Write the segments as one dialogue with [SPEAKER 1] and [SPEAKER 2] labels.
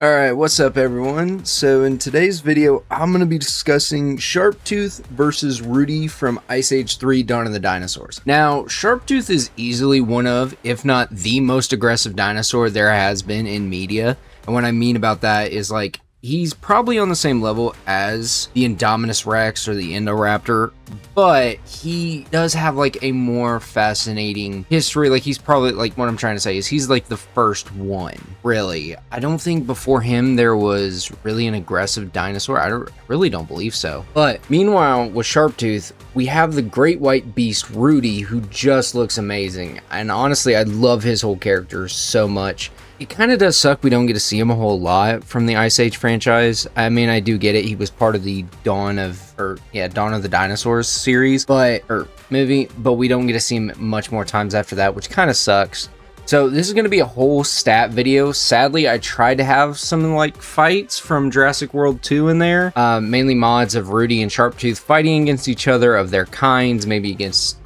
[SPEAKER 1] Alright, what's up everyone? So in today's video, I'm going to be discussing Sharptooth versus Rudy from Ice Age 3 Dawn of the Dinosaurs. Now, Sharptooth is easily one of, if not the most aggressive dinosaur there has been in media. And what I mean about that is like, he's probably on the same level as the Indominus Rex or the Indoraptor, but he does have like a more fascinating history. Like he's probably like, what I'm trying to say is he's like the first one, really. I don't think before him there was really an aggressive dinosaur. I really don't believe so. But meanwhile, with Sharptooth, we have the great white beast Rudy, who just looks amazing. And honestly, I love his whole character so much. It kind of does suck we don't get to see him a whole lot from the Ice Age franchise. I mean, I do get it. He was part of the Dawn of the Dinosaurs series, movie, but we don't get to see him much more times after that, which kind of sucks. So this is going to be a whole stat video. Sadly, I tried to have some like fights from Jurassic World 2 in there, mainly mods of Rudy and Sharptooth fighting against each other of their kinds, maybe against,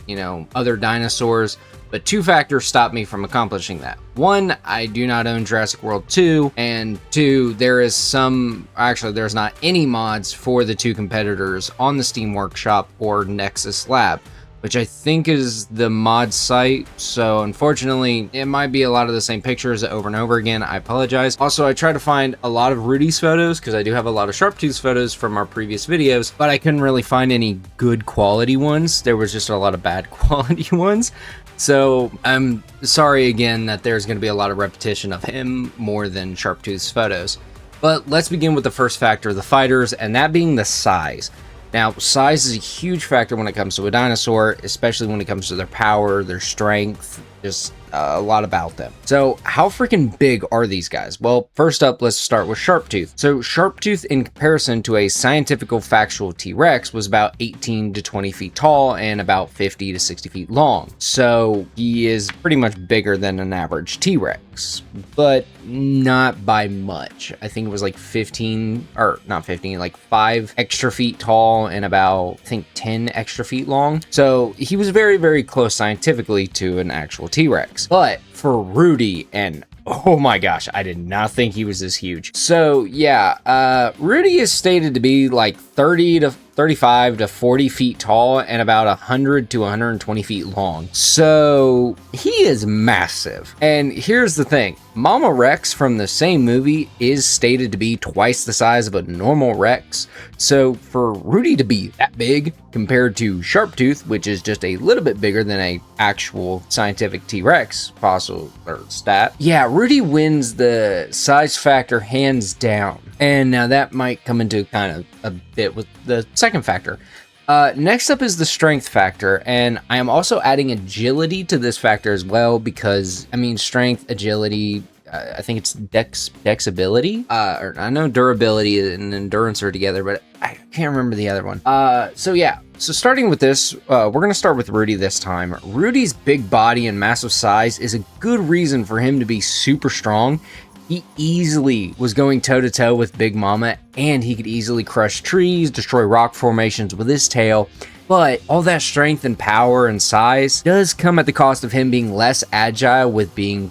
[SPEAKER 1] other dinosaurs. But two factors stopped me from accomplishing that. One, I do not own Jurassic World 2, and two, there's not any mods for the two competitors on the Steam Workshop or Nexus Lab, which I think is the mod site. So unfortunately, it might be a lot of the same pictures over and over again. I apologize. Also, I tried to find a lot of Rudy's photos because I do have a lot of Sharptooth's photos from our previous videos, but I couldn't really find any good quality ones. There was just a lot of bad quality ones. So I'm sorry again that there's going to be a lot of repetition of him more than Sharptooth's photos. But let's begin with the first factor, the fighters, and that being the size. Now, size is a huge factor when it comes to a dinosaur, especially when it comes to their power, their strength, just a lot about them. So how freaking big are these guys? Well, first up, let's start with Sharptooth. So Sharptooth, in comparison to a scientific factual T-Rex, was about 18 to 20 feet tall and about 50 to 60 feet long. So he is pretty much bigger than an average T-Rex, but not by much. I think it was like 5 extra feet tall and about, I think, 10 extra feet long. So he was very, very close scientifically to an actual T-Rex. But for Rudy, and oh my gosh, I did not think he was this huge. So yeah, Rudy is stated to be like 35 to 40 feet tall and about 100 to 120 feet long. So he is massive. And here's the thing, Mama Rex from the same movie is stated to be twice the size of a normal Rex. So for Rudy to be that big compared to Sharptooth, which is just a little bit bigger than a actual scientific T-Rex fossil or stat, yeah, Rudy wins the size factor hands down. And now that might come into kind of a bit with the second factor. Next up is the strength factor, and I am also adding agility to this factor as well because, I mean, strength, agility, I think it's dexability, or I know durability and endurance are together, but I can't remember the other one. So yeah, so starting with this, we're going to start with Rudy this time. Rudy's big body and massive size is a good reason for him to be super strong. He easily was going toe-to-toe with Big Mama, and he could easily crush trees, destroy rock formations with his tail. But all that strength and power and size does come at the cost of him being less agile with being,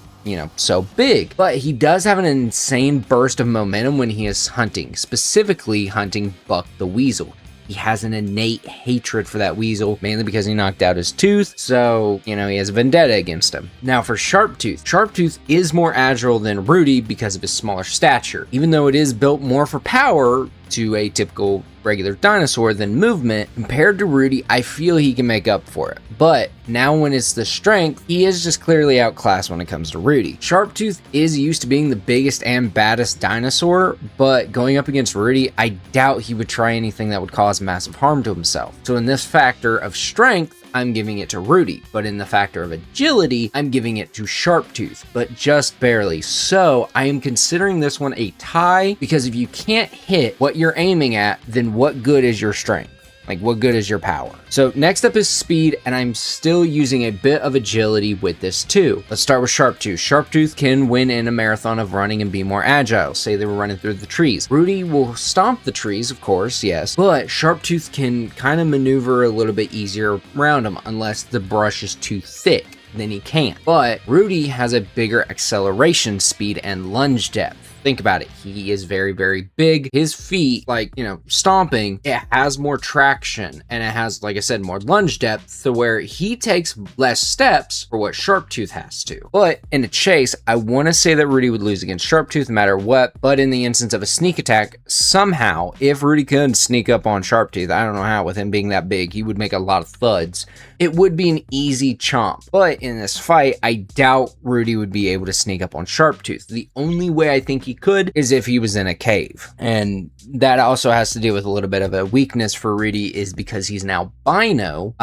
[SPEAKER 1] so big. But he does have an insane burst of momentum when he is hunting, specifically hunting Buck the Weasel. He has an innate hatred for that weasel, mainly because he knocked out his tooth, so, he has a vendetta against him. Now for Sharptooth, Sharptooth is more agile than Rudy because of his smaller stature. Even though it is built more for power to a typical regular dinosaur than movement, compared to Rudy, I feel he can make up for it. But now when it's the strength, he is just clearly outclassed when it comes to Rudy. Sharptooth is used to being the biggest and baddest dinosaur, but going up against Rudy, I doubt he would try anything that would cause massive harm to himself. So in this factor of strength, I'm giving it to Rudy, but in the factor of agility, I'm giving it to Sharptooth, but just barely. So I am considering this one a tie, because if you can't hit what you're aiming at, then what good is your strength? Like, what good is your power? So next up is speed, and I'm still using a bit of agility with this too. Let's start with Sharptooth. Sharptooth can win in a marathon of running and be more agile. Say they were running through the trees. Rudy will stomp the trees, of course, yes, but Sharptooth can kind of maneuver a little bit easier around them unless the brush is too thick. Then he can't. But Rudy has a bigger acceleration speed and lunge depth. think about it. He is very, very big. His feet, like, stomping, it has more traction and it has, like I said, more lunge depth to where he takes less steps for what Sharptooth has to. But in a chase, I want to say that Rudy would lose against Sharptooth no matter what. But in the instance of a sneak attack, somehow, if Rudy could sneak up on Sharptooth, I don't know how, with him being that big, he would make a lot of thuds. It would be an easy chomp. But in this fight, I doubt Rudy would be able to sneak up on Sharptooth. The only way I think he could is if he was in a cave. And that also has to do with a little bit of a weakness for Rudy, is because he's now Bino.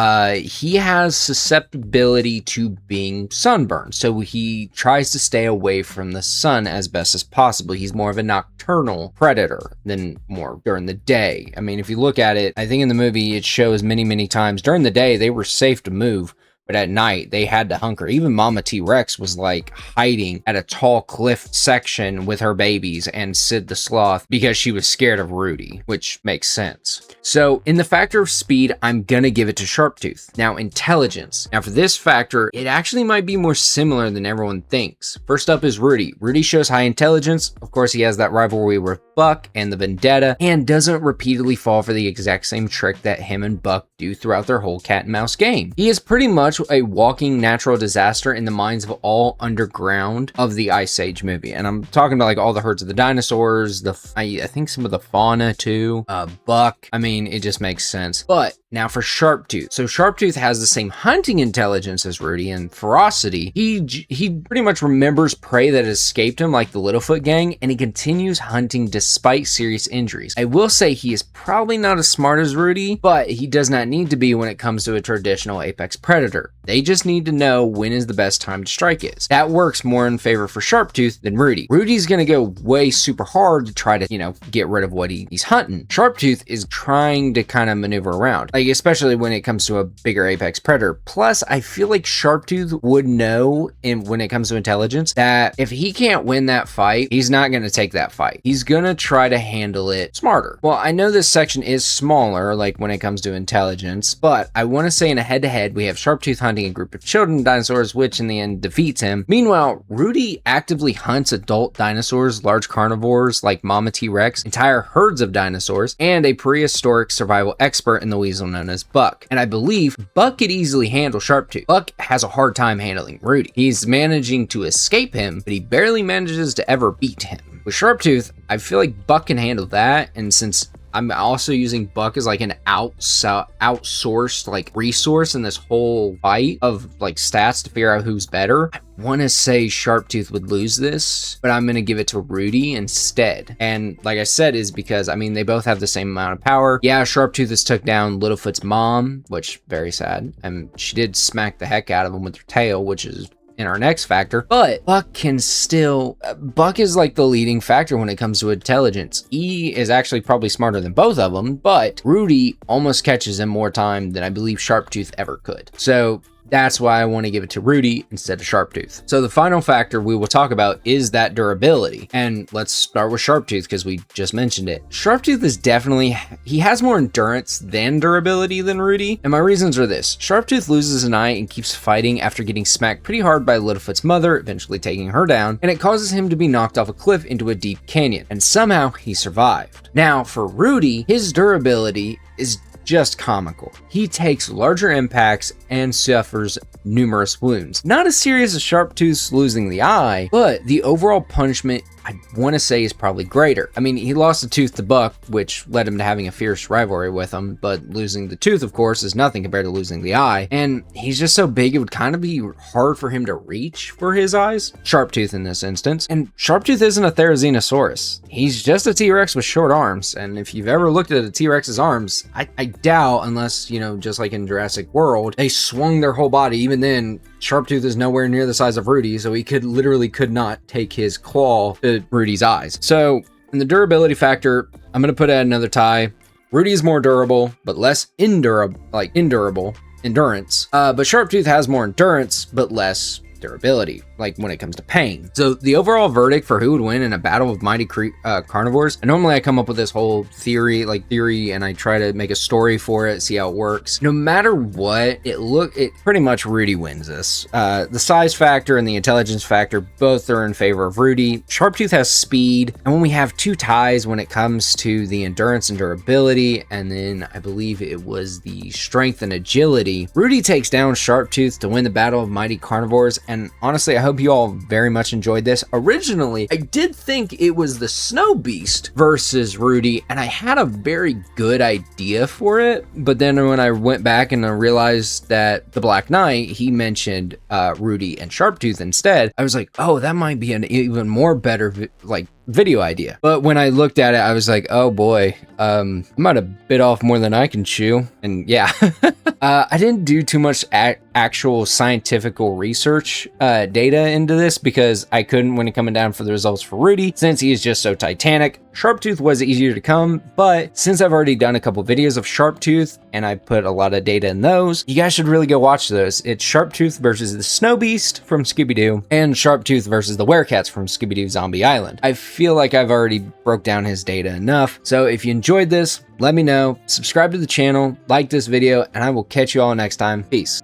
[SPEAKER 1] He has susceptibility to being sunburned. So he tries to stay away from the sun as best as possible. He's more of a nocturnal predator than more during the day. I mean, if you look at it, I think in the movie it shows many times during the day they were safe to move, but at night they had to hunker. Even Mama T-Rex was like hiding at a tall cliff section with her babies and Sid the Sloth because she was scared of Rudy, which makes sense. So in the factor of speed, I'm gonna give it to Sharptooth. Now, intelligence. Now for this factor, it actually might be more similar than everyone thinks. First up is Rudy. Rudy shows high intelligence. Of course, he has that rivalry with Buck and the vendetta, and doesn't repeatedly fall for the exact same trick that him and Buck do throughout their whole cat and mouse game. He is pretty much a walking natural disaster in the minds of all underground of the Ice Age movie. And I'm talking about like all the herds of the dinosaurs, I think some of the fauna too, Buck. I mean, it just makes sense. But now for Sharptooth. So Sharptooth has the same hunting intelligence as Rudy and ferocity. He pretty much remembers prey that escaped him, like the Littlefoot gang, and he continues hunting despite serious injuries. I will say he is probably not as smart as Rudy, but he does not need to be when it comes to a traditional apex predator. They just need to know when is the best time to strike is. That works more in favor for Sharptooth than Rudy. Rudy's gonna go way super hard to try to, get rid of what he's hunting. Sharptooth is trying to kind of maneuver around, like especially when it comes to a bigger apex predator. Plus, I feel like Sharptooth would know when it comes to intelligence that if he can't win that fight, he's not gonna take that fight. He's gonna try to handle it smarter. Well, I know this section is smaller, like when it comes to intelligence, but I want to say in a head-to-head, we have Sharptooth hunting a group of children dinosaurs, which in the end defeats him. Meanwhile, Rudy actively hunts adult dinosaurs, large carnivores like Mama T-Rex, entire herds of dinosaurs, and a prehistoric survival expert in the weasel known as Buck. And I believe Buck could easily handle Sharptooth. Buck has a hard time handling Rudy. He's managing to escape him, but he barely manages to ever beat him. With Sharptooth, I feel like Buck can handle that, and since I'm also using Buck as like an outsourced like resource in this whole fight of like stats to figure out who's better, I want to say Sharptooth would lose this, but I'm going to give it to Rudy instead. And like I said, is because, I mean, they both have the same amount of power. Yeah, Sharptooth has took down Littlefoot's mom, which very sad. And she did smack the heck out of him with her tail, which is in our next factor, but Buck is like the leading factor when it comes to intelligence. He is actually probably smarter than both of them, but Rudy almost catches him more time than I believe Sharptooth ever could. So that's why I want to give it to Rudy instead of Sharptooth. So the final factor we will talk about is that durability. And let's start with Sharptooth because we just mentioned it. Sharptooth is he has more endurance than durability than Rudy. And my reasons are this. Sharptooth loses an eye and keeps fighting after getting smacked pretty hard by Littlefoot's mother, eventually taking her down. And it causes him to be knocked off a cliff into a deep canyon. And somehow he survived. Now for Rudy, his durability is just comical. He takes larger impacts and suffers numerous wounds. Not as serious as Sharptooth's losing the eye, but the overall punishment I want to say is probably greater. I mean, he lost a tooth to Buck, which led him to having a fierce rivalry with him, but losing the tooth, of course, is nothing compared to losing the eye. And he's just so big, it would kind of be hard for him to reach for his eyes. Sharptooth in this instance. And Sharptooth isn't a Therizinosaurus. He's just a T-Rex with short arms. And if you've ever looked at a T-Rex's arms, I doubt, unless, just like in Jurassic World, they swung their whole body. Even then, Sharptooth is nowhere near the size of Rudy, so he literally could not take his claw to Rudy's eyes. So in the durability factor, I'm going to put out another tie. Rudy is more durable, but less endurance. But Sharptooth has more endurance, but less durability, like when it comes to pain. So the overall verdict for who would win in a battle of mighty carnivores, and normally I come up with this whole theory, and I try to make a story for it, see how it works. No matter what, it pretty much Rudy wins this. The size factor and the intelligence factor both are in favor of Rudy. Sharptooth has speed, and when we have two ties when it comes to the endurance and durability, and then I believe it was the strength and agility, Rudy takes down Sharptooth to win the battle of mighty carnivores. And honestly, I hope you all very much enjoyed this. Originally, I did think it was the Snow Beast versus Rudy, and I had a very good idea for it. But then when I went back and I realized that the Black Knight, he mentioned Rudy and Sharptooth instead, I was like, oh, that might be an even more better video idea. But when I looked at it, I was like, oh boy, I might have bit off more than I can chew. And yeah, I didn't do too much actual scientific research data into this because I couldn't when it coming down for the results for Rudy, since he is just so titanic. Sharptooth was easier to come, but since I've already done a couple videos of Sharptooth and I put a lot of data in those, you guys should really go watch those. It's Sharptooth versus the Snow Beast from Scooby-Doo and Sharptooth versus the Werecats from Scooby-Doo Zombie Island. I feel like I've already broke down his data enough. So if you enjoyed this, let me know, subscribe to the channel, like this video, and I will catch you all next time. Peace.